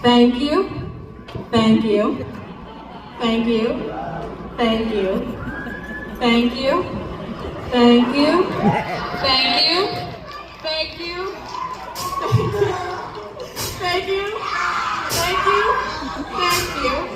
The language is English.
Thank you. Thank you. Thank you. Thank you. Thank you. Thank you. Thank you. Thank you. Thank you. Thank you. Thank you.